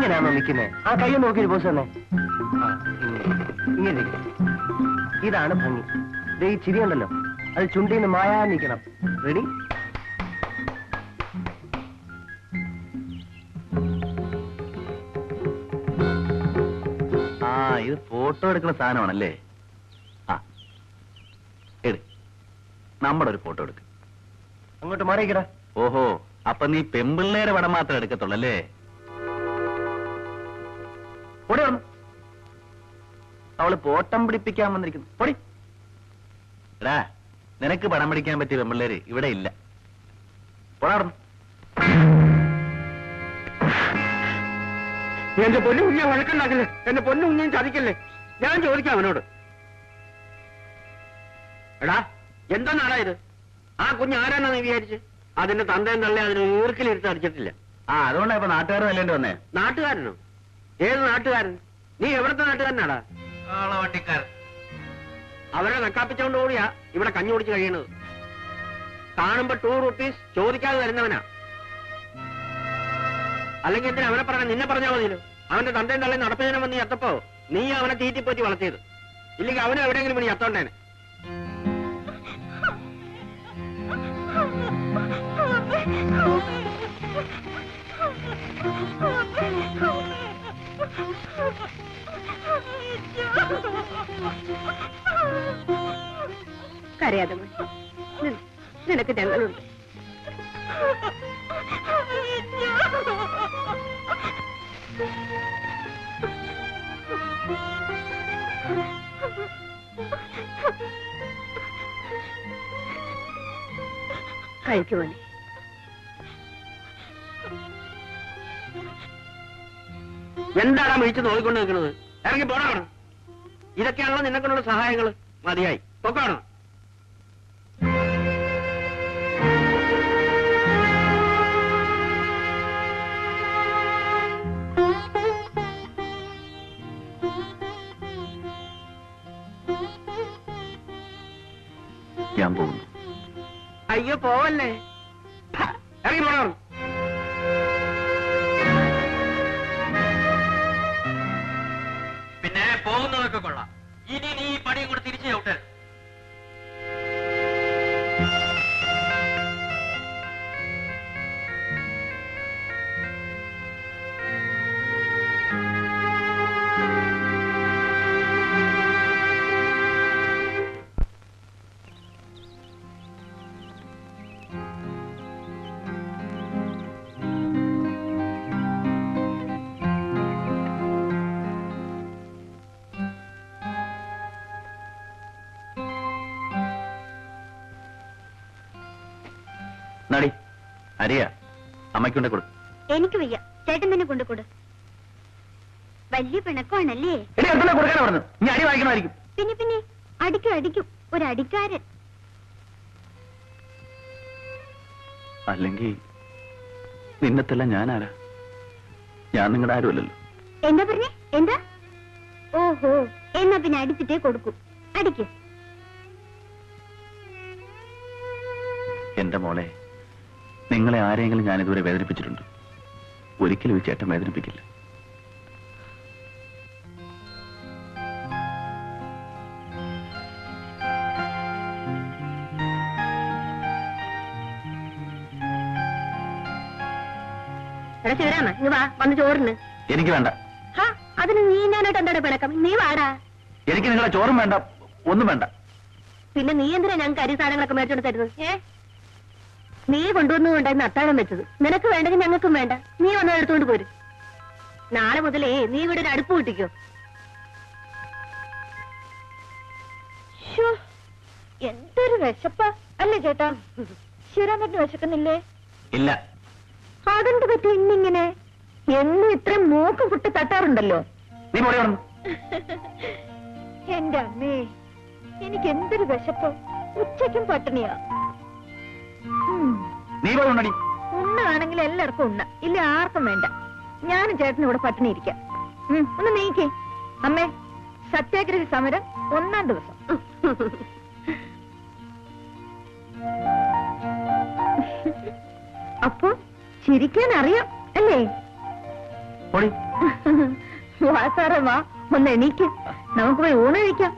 ഇങ്ങനെയാണോ നിൽക്കുന്നത്? ആ കയ്യെ നോക്കിയൊരു പോസ് തന്നെ. ഇങ്ങനെ ഇതാണ് ഭംഗി. ഈ ചിരിയുണ്ടല്ലോ, അത് ചുണ്ടിന്ന് മായാ നിൽക്കണം. റെഡി? ആ, ഇത് ഫോട്ടോ എടുക്കുന്ന സാധനമാണല്ലേ? ആ, നമ്മുടെ ഒരു ഫോട്ടോ എടുക്ക. അങ്ങോട്ട് മാറിയിക്കടാ. ഓഹോ, അപ്പൊ നീ പെമ്പിള്ളേരെ പടം മാത്രം എടുക്കത്തുള്ളല്ലേ? പൊടി വന്നു. അവള് പോട്ടം പിടിപ്പിക്കാൻ വന്നിരിക്കുന്നു. പൊടി. എടാ, നിനക്ക് പടം പിടിക്കാൻ പറ്റിയ പെമ്പിള്ളേര് ഇവിടെ ഇല്ല. പോടാർന്നു. എന്റെ പൊന്നു കുഞ്ഞെ വഴക്കുണ്ടാക്കല്ലേ, എന്റെ പൊന്നു കുഞ്ഞും ചതിക്കല്ലേ. ഞാൻ ചോദിക്കാം അവനോട്. എടാ, എന്താണാടാ ഇത്? ആ കുഞ്ഞ് ആരാന്നാ നീ വിചാരിച്ച്? അതിന്റെ തന്തയും തള്ളേ അതിന് ഈർക്കിലിരുത്ത് അടിച്ചിട്ടില്ല. ആ, അതുകൊണ്ടാ ഇപ്പൊ നാട്ടുകാർ നല്ലേണ്ടി വന്നേ. നാട്ടുകാരനോ? ഏത് നാട്ടുകാരൻ? നീ എവിടത്തെ നാട്ടുകാരനാടാ? വണ്ടിക്കാരൻ. അവരെ നക്കാപ്പിച്ചോണ്ട് കൂടിയാ ഇവിടെ കഞ്ഞി കുടിച്ച് കഴിയണത്. കാണുമ്പോ 2 rupees ചോദിക്കാതെ തരുന്നവനാ. അല്ലെങ്കിൽ എന്തിനാ അവനെ പറഞ്ഞ? നിന്നെ പറഞ്ഞാൽ മതിയല്ലോ. അവന്റെ തന്തയും തള്ളയും നടപ്പതിനെ വന്ന് ചത്തപ്പോ നീ അവനെ തീറ്റിപ്പോറ്റി വളർത്തിയത്. ഇല്ലെങ്കിൽ അവനെ എവിടെയെങ്കിലും പണി ചത്തോണ്ടേനെ. കരയാതെ നിനക്ക് ഞങ്ങളുണ്ട്. കഴിക്കുവാനേ. എന്താടാ വിളിച്ച് നോക്കിക്കൊണ്ട് നിൽക്കുന്നത്? ഇറങ്ങി പോടാണ്. ഇതൊക്കെയാണല്ലോ നിന്നെക്കൊണ്ടുള്ള സഹായങ്ങള്. മതിയായി, പൊക്കാണോ? ഞാൻ പോകുന്നു. അയ്യോ പോവല്ലേ, ഇറങ്ങി പോടാണ്. പിന്നെ പോകുന്നതൊക്കെ കൊള്ളാം. ഇനി നീ ഈ പണിയും കൂടെ തിരിച്ചു ചവിട്ടേ. നടി അരിയ അമ്മയ്ക്കൊണ്ട് കൊടു. എനിക്ക് വയ്യ, ചേട്ടൻ തന്നെ കൊണ്ടുകൊടു. വലിയ പിണക്കമാണല്ലേ? കൊടുക്കാൻ പറഞ്ഞു. നീ അരി വാങ്ങിക്കണമായിരിക്കും. പിന്നെ പിന്നെ അടിക്കും ഒരു അടിക്കാരൻ. അല്ലെങ്കിൽ നിന്നത്തെല്ലാം ഞാനാരാ? ഞാൻ നിങ്ങളുടെ ആരുമല്ലല്ലോ. എന്താ പറഞ്ഞേ? എന്താ? ഓഹോ, എന്നാ പിന്നെ അടിച്ചിട്ടേ കൊടുക്കൂ. അടിക്ക്. എന്റെ മോളെ, നിങ്ങളെ ആരെങ്കിലും ഞാൻ ഇതുവരെ വേദനിപ്പിച്ചിട്ടുണ്ട്? ഒരിക്കലും ഈ ചേട്ടൻ വേദനിപ്പിക്കില്ല. ശിവരാമ, നീ വാ, വന്ന് ചോറിന്. എനിക്ക് വേണ്ട. അതിന് നീ ഞാനായിട്ട് എന്താണ് പിണക്കം? നീ വാടാ. എനിക്ക് നിങ്ങളെ ചോറും വേണ്ട, ഒന്നും വേണ്ട. പിന്നെ നീ എന്തിനാ ഞങ്ങൾക്ക് അരി സാധനങ്ങളൊക്കെ മേടിച്ചോണ്ട് തരുന്നത്? നീ കൊണ്ടുവന്നുകൊണ്ടായിരുന്നു അത്താഴം വെച്ചത്. നിനക്ക് വേണ്ടെങ്കിൽ ഞങ്ങൾക്കും വേണ്ട. നീ വന്ന് എടുത്തുകൊണ്ട് പോരും. നാളെ മുതലേ നീ ഇവിടെ ഒരു അടുപ്പ് കൂട്ടിക്കോ. എന്തൊരു വിശപ്പ അല്ലേ ചേട്ടാ? ശിവരാമന് വിശക്കുന്നില്ലേ? ഇല്ല. അതെന്ത് പറ്റി ഇന്നിങ്ങനെ? എന്നും ഇത്രയും മൂക്ക് കുട്ടി തട്ടാറുണ്ടല്ലോ. നീ പോടി വന്നു. എന്റെ അമ്മേ, എനിക്ക് എന്തൊരു വിശപ്പ്. ഉച്ചയ്ക്കും പട്ടിണിയാ. നീ പോയി ഉണ്ണടി. ഉണ്ണാണെങ്കിൽ എല്ലാവർക്കും ഉണ്ണ, ഇല്ല ആർക്കും വേണ്ട. ഞാനും ചേട്ടനും ഇവിടെ പട്ടിണി ഇരിക്കാം. ഒന്ന് നീക്കേ. അമ്മേ, സത്യാഗ്രഹ സമരം 1-ാം ദിവസം. അപ്പോ ചിരിക്കാൻ അറിയാം അല്ലേ? പോടി. വാ സാറേ വാ, ഒന്ന് എണീക്ക്, നമുക്ക് പോയി ഊണ് കഴിക്കാം.